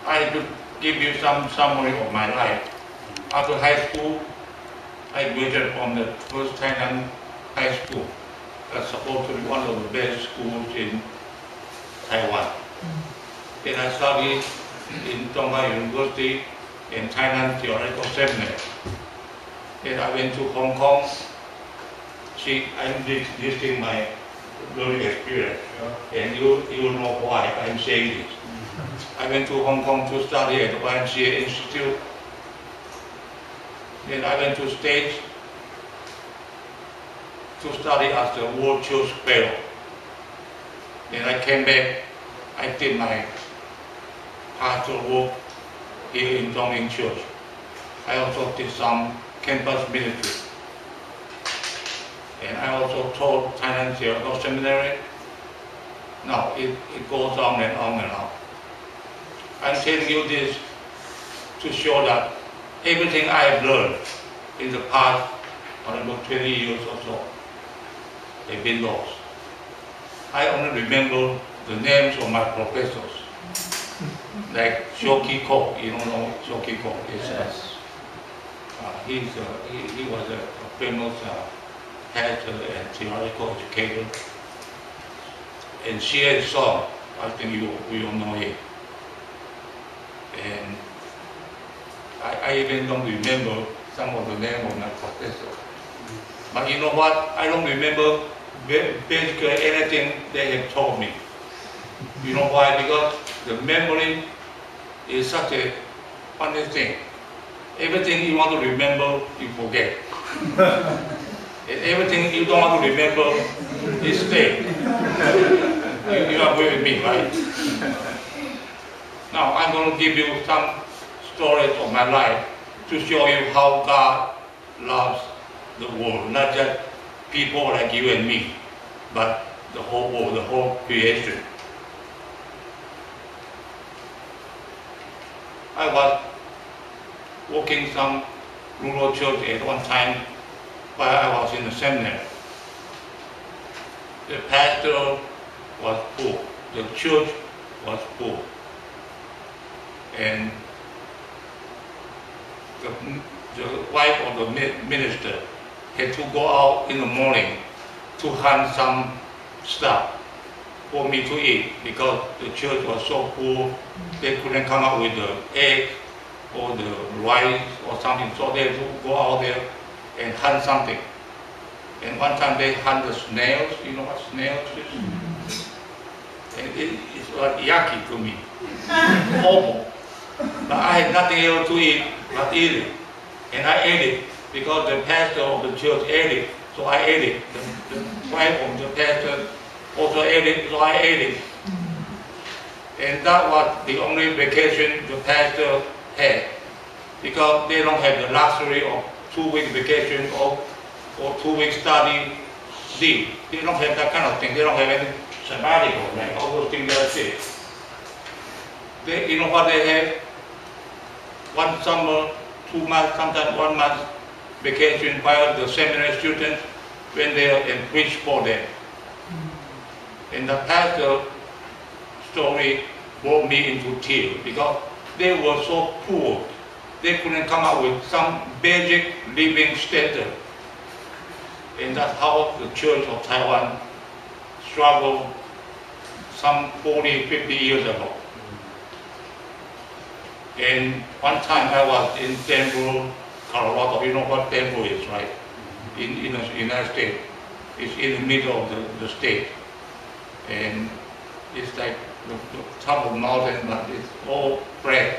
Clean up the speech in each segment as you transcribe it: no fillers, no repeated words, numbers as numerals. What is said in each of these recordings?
I could give you some summary of my life. After high school, I graduated from the first Thailand high school. That's supposed to be one of the best schools in Taiwan. Then I studied in Tonga University in Thailand Theoretical Seminary. Then I went to Hong Kong. See, I'm listing my learning experience, and you will know why I'm saying this. I went to Hong Kong to study at the YMCA Institute. Then I went to States to study as the World Church Fellow. Then I came back, I did my pastoral work here in Dongling Church. I also did some campus ministry. And I also taught Thailand Theological Seminary. Now it goes on and on and on. I'm telling you this to show that everything I have learned in the past, about 20 years or so, have been lost. I only remember the names of my professors, like Shoki Ko. You don't know Shoki Ko? Yes. He was a famous pastor and theological educator. And C.A. Song, I think we all know him. And I even don't remember some of the name of my professors. But you know what? I don't remember basically anything they have told me. You know why? Because the memory is such a funny thing. Everything you want to remember, you forget. And everything you don't want to remember, it stays. You agree with me, right? Now I'm going to give you some stories of my life to show you how God loves the world, not just people like you and me, but the whole world, the whole creation. I was working some rural church at one time while I was in the seminary. The pastor was poor, the church was poor, and the wife of the minister had to go out in the morning to hunt some stuff for me to eat because the church was so poor they couldn't come up with the egg or the rice or something, so they had to go out there and hunt something. And one time they hunt the snails. You know what snails is? And it's like yucky to me, awful. But I had nothing else to eat but eat it. And I ate it because the pastor of the church ate it, so I ate it. The wife of the pastor also ate it, so I ate it. And that was the only vacation the pastor had, because they don't have the luxury of 2-week vacation or 2-week study leave. They don't have that kind of thing. They don't have any sabbatical, like all those things that's it. You know what they have? One summer, 2 months, sometimes 1 month vacation while the seminary students went there and preached for them. And the pastor story brought me into tears because they were so poor. They couldn't come up with some basic living standard. And that's how the Church of Taiwan struggled some 40, 50 years ago. And one time I was in Denver, Colorado. You know what Denver is, right? In the United States. It's in the middle of the state. And it's like the top of the mountain, but it's all flat.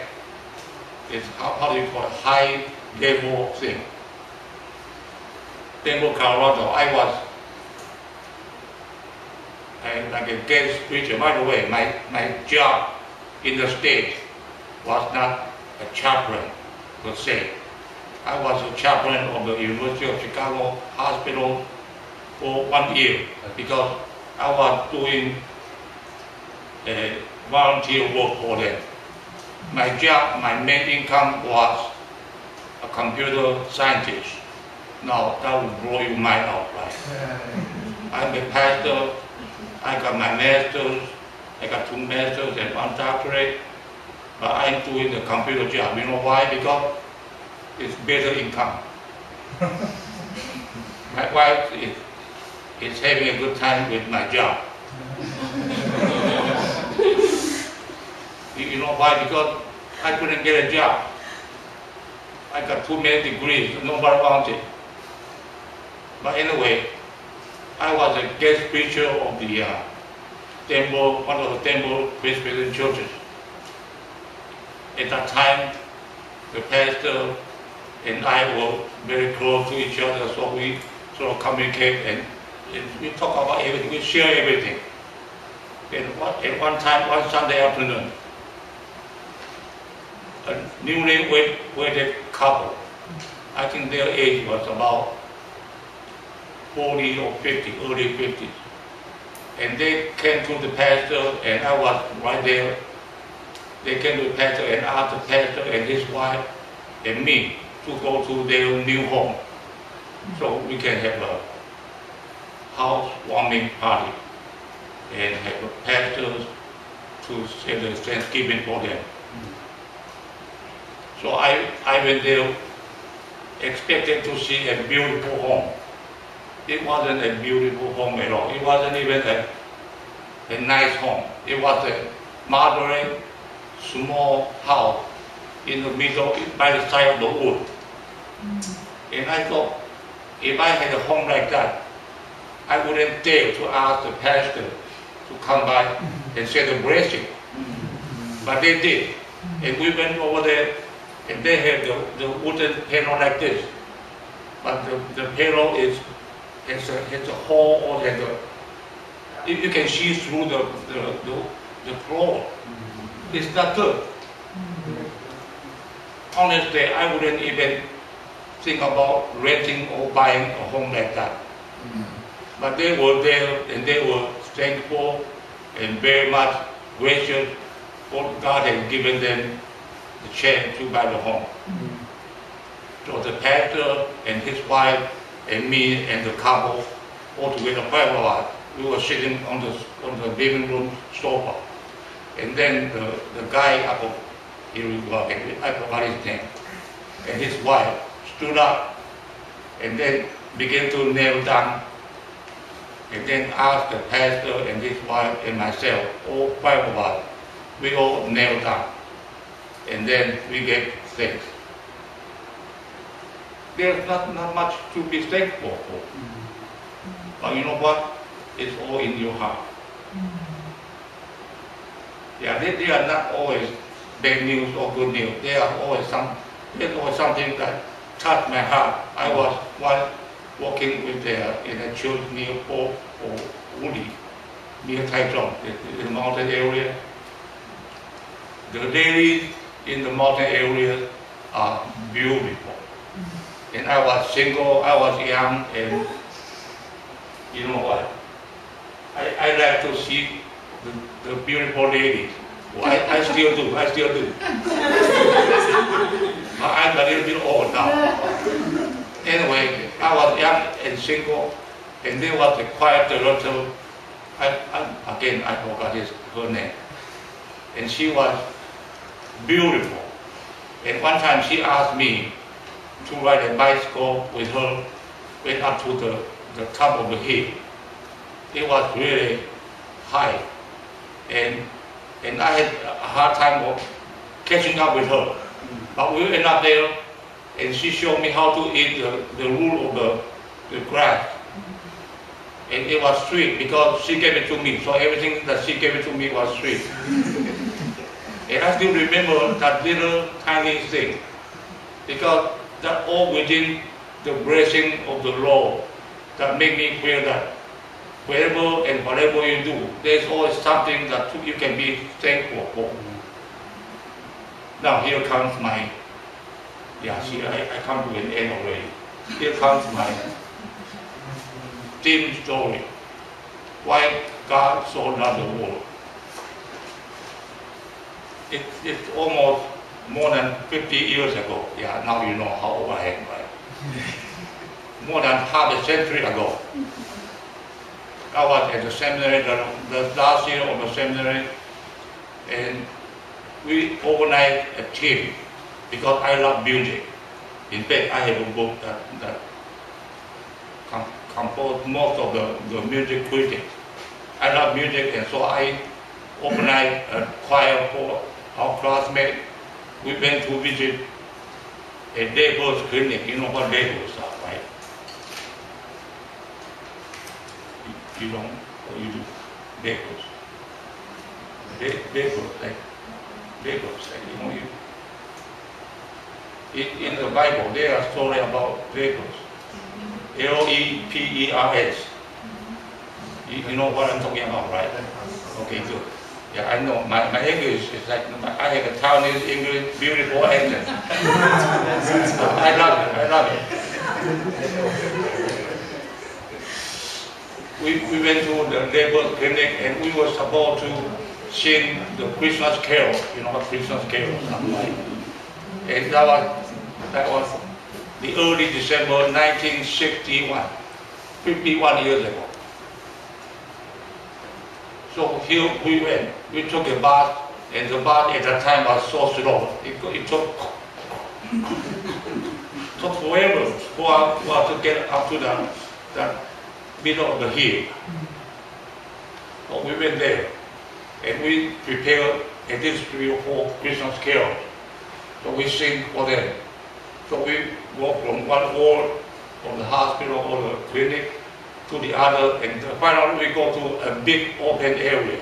It's, how do you call it, high level thing. Denver, Colorado, I was like a guest preacher. By the way, my job in the state was not a chaplain per se. I was a chaplain of the University of Chicago Hospital for 1 year because I was doing volunteer work for them. My job, my main income was a computer scientist. Now that will blow your mind out, right? I'm a pastor. I got my master's. I got 2 masters and 1 doctorate. but I'm doing the computer job. You know why? Because it's better income. My wife is having a good time with my job. You know why? Because I couldn't get a job. I got too many degrees, nobody wants it. But anyway, I was a guest preacher of the temple, one of the temple Presbyterian churches. At that time, the pastor and I were very close to each other, so we sort of communicate and we talk about everything, we share everything. And at one time, one Sunday afternoon, a newly wedded couple, I think their age was about 40 or 50, early 50s. And they came to the pastor, and I was right there. They came to the pastor and asked the pastor and his wife and me to go to their new home so we can have a housewarming party and have a pastor to say the Thanksgiving for them. So I went there expecting to see a beautiful home. It wasn't a beautiful home at all. It wasn't even a nice home. It was a moderate, small house in the middle, by the side of the wood. And I thought, if I had a home like that, I wouldn't dare to ask the pastor to come by and say the blessing. But they did. And we went over there, and they had the wooden panel like this. But the panel has a hole, or you can see through the floor. It's not good. Honestly, I wouldn't even think about renting or buying a home like that. But they were there, and they were thankful and very much gracious for God had given them the chance to buy the home. So the pastor and his wife and me and the couple, all together, 5 of us, we were sitting on the living room sofa. And then the guy up here we go again, I forgot his name, and his wife stood up and then began to kneel down and then asked the pastor and his wife and myself, all 5 of us, we all knelt down and then we gave thanks. There's not much to be thankful for. But you know what? It's all in your heart. Yeah, they are not always bad news or good news. There's always something that touched my heart. I was once walking in a church near Port or Uli, near Taichung, in the mountain area. The ladies in the mountain area are beautiful. And I was single, I was young, and you know what? I like to see the beautiful ladies. Well, I still do. But I'm a little bit old now. Anyway, I was young and single, and there was a quiet director. Again, I forgot her name. And she was beautiful. And one time she asked me to ride a bicycle with her, went up to the top of the hill. It was really high. And I had a hard time of catching up with her. But we went up there, and she showed me how to eat the root of the grass. And it was sweet because she gave it to me. So everything that she gave it to me was sweet. And I still remember that little tiny thing, because that all within the blessing of the Lord that made me feel that wherever and whatever you do, there's always something that you can be thankful for. Now here comes my, see, I come to an end already. Here comes my theme story. Why God so loved the world. It's almost more than 50 years ago. Yeah, now you know how old I am, right? More than half a century ago. I was at the seminary, the last year of the seminary, and we organized a team because I love music. In fact, I have a book that composed most of the music critics. I love music, and so I organized a choir for our classmates. We went to visit a neighbor's clinic. You know what neighbors are, right? You don't, or you do? Neighbors. Neighbors, you know, in the Bible, there are stories about neighbors. Lepers. You know what I'm talking about, right? Okay, good. Yeah, I know. My English is like, I have a Taiwanese English beautiful accent. I love it. We went to the neighbor's clinic and we were supposed to sing the Christmas carol. You know what Christmas carols are like? And that was the early December 1961, 51 years ago. So here we went. We took a bus, and the bus at that time was so slow. It took forever for us to get up to the middle of the hill. So we went there, and we prepared at least 3 or 4 Christmas carols. So we sing for them. So we walk from one ward of the hospital or the clinic to the other, and finally we go to a big open area.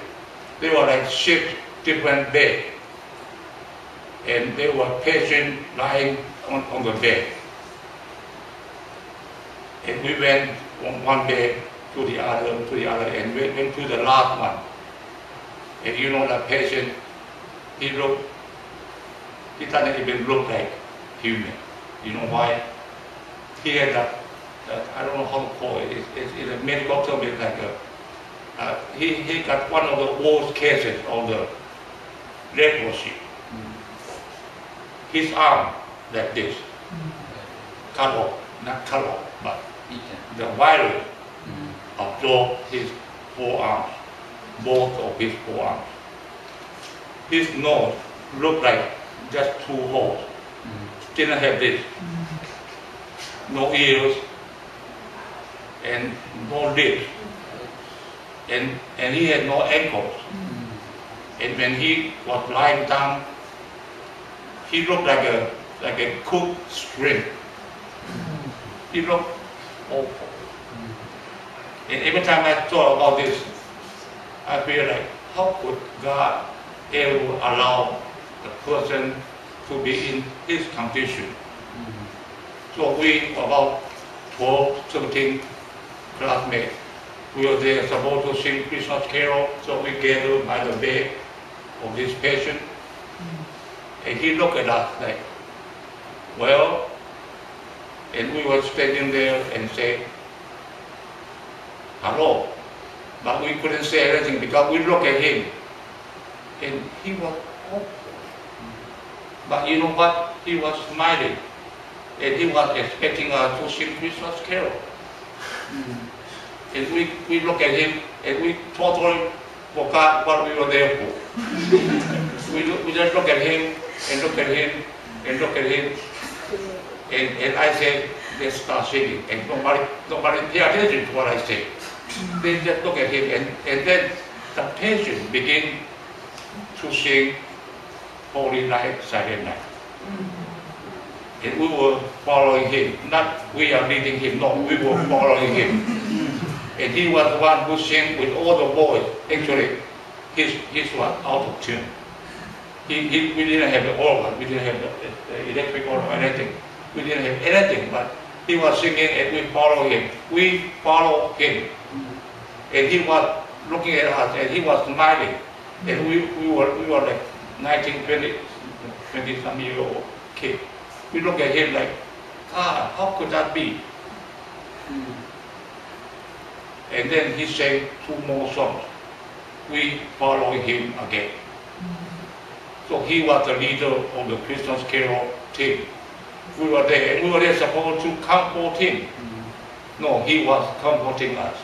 There were like 6 different beds, and there were patients lying on the bed. And we went from one bed to the other, and we went to the last one. And you know that patient, he doesn't even look like human. You know why? He had that I don't know how to call it. It's a medical term. It's like he got one of the worst cases of the leprosy. His arm like this, cut off, not cut off, but the virus absorbed his forearms, both of his forearms. His nose looked like just 2 holes. Didn't have this. No ears and no lips. And he had no ankles. And when he was lying down, he looked like a cooked shrimp. He looked awful. And every time I thought about this, I feel like, how could God ever allow the person to be in his condition? So we, about 12, 13 classmates, we were there supposed to sing Christmas carol, so we gathered by the bed of this patient. And he looked at us like, well, and we were standing there and said, hello. But we couldn't say anything because we looked at him and he was awful. But you know what? He was smiling and he was expecting us to sing Christmas carol. And we looked at him and we totally forgot what we were there for. we just looked at him and looked at him and looked at him. And I said, let's start singing. And nobody paid attention to what I said. They just look at him, and then the patient began to sing Holy Night, Silent Night. And we were following him. Not we are leading him, no, we were following him. And he was the one who sang with all the boys. Actually, his was out of tune. We didn't have the organ, we didn't have the electric organ or anything. We didn't have anything, but he was singing and we followed him. We followed him. And he was looking at us and he was smiling. And we were like 19, 20 some year old kid. We looked at him like, how could that be? And then he sang 2 more songs. We followed him again. So he was the leader of the Christmas carol team. We were there supposed to comfort him. No, he was comforting us.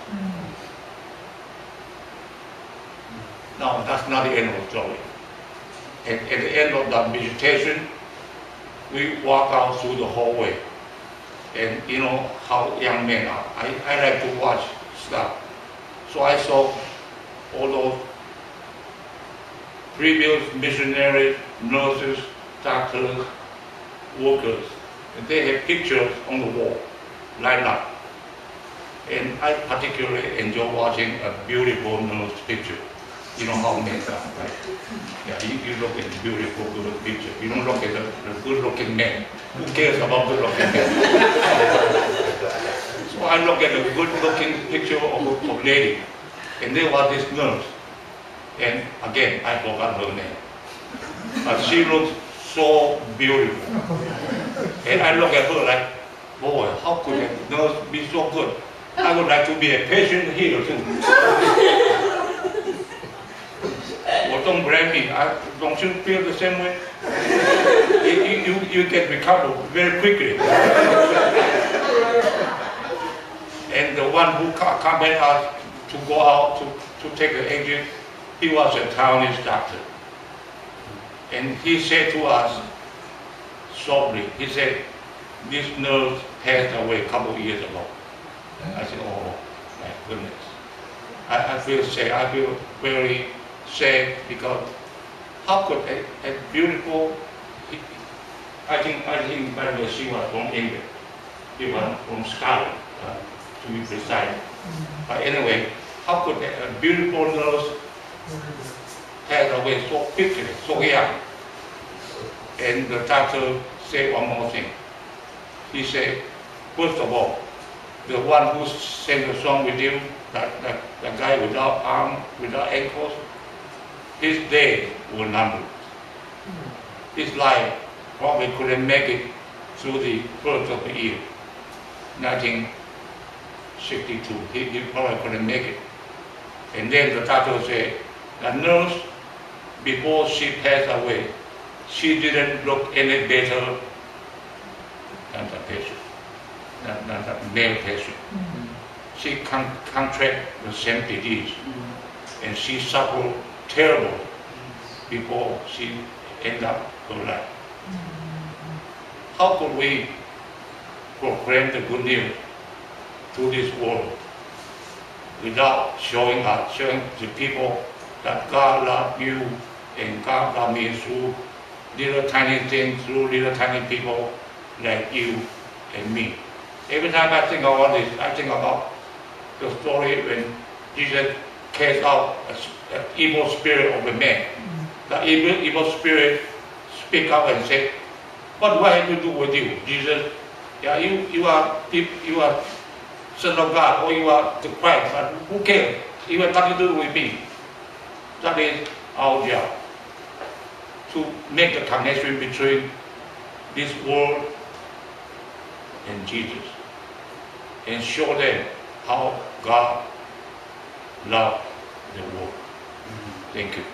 Now, that's not the end of the story. And at the end of the meditation, we walk out through the hallway. And you know how young men are. I like to watch stuff. So I saw all those previous missionaries, nurses, doctors, workers. And they have pictures on the wall, lined up. And I particularly enjoy watching a beautiful nurse picture. You know how men are, right? Yeah, you look at the beautiful, good picture. You don't look at the good-looking man. Who cares about good-looking men? So I look at the good-looking picture of a lady, and there was this nurse. And again, I forgot her name. But she looks so beautiful. And I look at her like, boy, how could a nurse be so good? I would like to be a patient here too. Well, don't blame me. Don't you feel the same way? You get recovered very quickly. And the one who accompanied us to go out to take the exit, he was a Taiwanese doctor. And he said to us softly, he said, this nurse passed away a couple of years ago. I said, oh my goodness. I feel sad. I feel very sad because how could a beautiful, I think by the way she was from England. She was from Scotland, to be precise. But anyway, how could a beautiful nurse pass away so quickly, so young? And the doctor said one more thing. He said, first of all, the one who sang the song with you, the guy without arm, without ankles, his days were numbered. His life probably couldn't make it through the first of the year, 1962. He probably couldn't make it. And then the doctor said, the nurse, before she passed away, she didn't look any better than the patient. Than the male patient. She contracted the same disease, and she suffered terrible before she ended up her life. How could we proclaim the good news to this world without showing the people that God loves you and God loves me through little tiny things, through little tiny people like you and me? Every time I think about this, I think about the story when Jesus cast out an evil spirit of a man. The evil spirit speak up and say, what do I have to do with you, Jesus? Yeah, you are Son of God, or you are the Christ, but who cares? You have nothing to do with me. That is our job, to make the connection between this world and Jesus, and show them how God loves the world. Thank you.